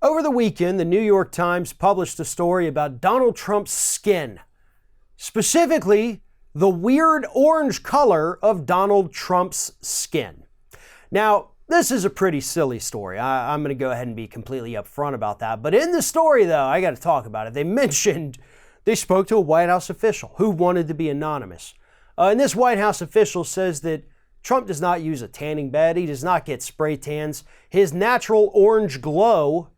Over the weekend, the New York Times published a story about Donald Trump's skin, specifically the weird orange color of Donald Trump's skin. Now, this is a pretty silly story. I'm going to go ahead and be completely upfront about that. But in the story, though, I got to talk about it. They spoke to a White House official who wanted to be anonymous. And this White House official says that Trump does not use a tanning bed. He does not get spray tans. His natural orange glow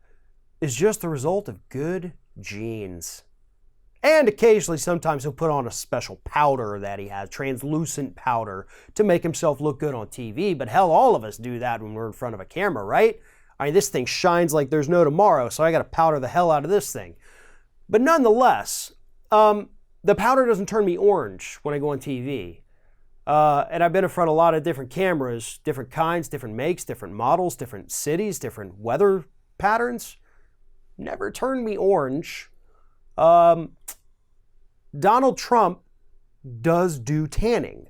is just the result of good genes. And occasionally, sometimes he'll put on a special powder that he has, translucent powder, to make himself look good on TV. But hell, all of us do that when we're in front of a camera, right? I mean, this thing shines like there's no tomorrow, so I got to powder the hell out of this thing. But nonetheless, the powder doesn't turn me orange when I go on TV. And I've been in front of a lot of different cameras, different kinds, different makes, different models, different cities, different weather patterns. Never turned me orange. Donald Trump does do tanning.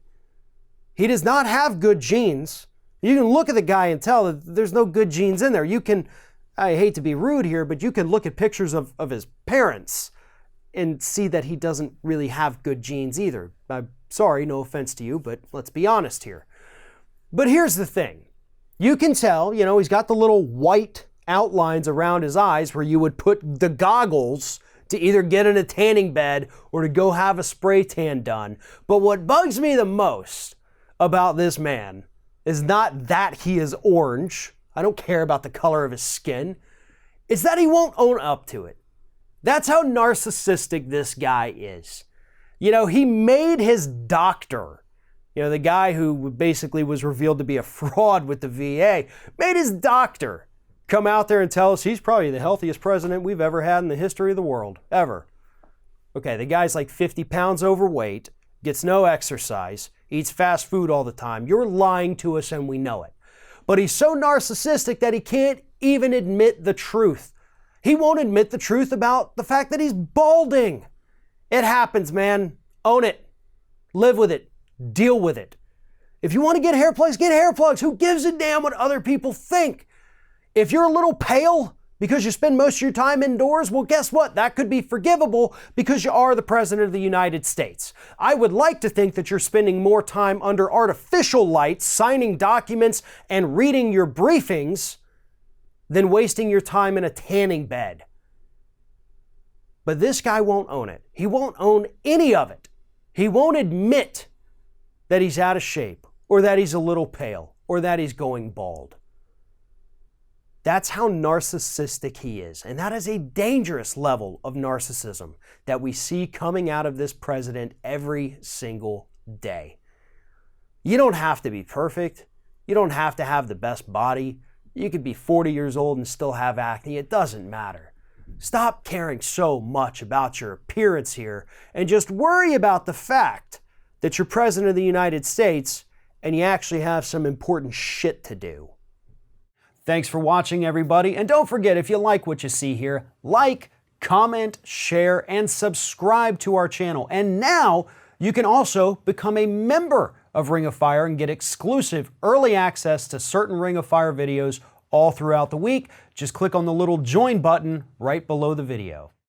He does not have good genes. You can look at the guy and tell that there's no good genes in there. You can, I hate to be rude here, but you can look at pictures of his parents and see that he doesn't really have good genes either. I'm sorry, no offense to you, but let's be honest here. But here's the thing. You can tell, he's got the little white outlines around his eyes where you would put the goggles to either get in a tanning bed or to go have a spray tan done. But what bugs me the most about this man is not that he is orange. I don't care about the color of his skin. It's that he won't own up to it. That's how narcissistic this guy is. He made his doctor, the guy who basically was revealed to be a fraud with the VA, made his doctor come out there and tell us he's probably the healthiest president we've ever had in the history of the world, ever. Okay, the guy's like 50 pounds overweight, gets no exercise, eats fast food all the time. You're lying to us and we know it. But he's so narcissistic that he can't even admit the truth. He won't admit the truth about the fact that he's balding. It happens, man. Own it. Live with it. Deal with it. If you want to get hair plugs, get hair plugs. Who gives a damn what other people think? If you're a little pale because you spend most of your time indoors, well, guess what? That could be forgivable because you are the President of the United States. I would like to think that you're spending more time under artificial lights, signing documents and reading your briefings than wasting your time in a tanning bed. But this guy won't own it. He won't own any of it. He won't admit that he's out of shape or that he's a little pale or that he's going bald. That's how narcissistic he is. And that is a dangerous level of narcissism that we see coming out of this president every single day. You don't have to be perfect. You don't have to have the best body. You could be 40 years old and still have acne. It doesn't matter. Stop caring so much about your appearance here and just worry about the fact that you're president of the United States and you actually have some important shit to do. Thanks for watching, everybody. And don't forget, if you like what you see here, like, comment, share, and subscribe to our channel. And now you can also become a member of Ring of Fire and get exclusive early access to certain Ring of Fire videos all throughout the week. Just click on the little join button right below the video.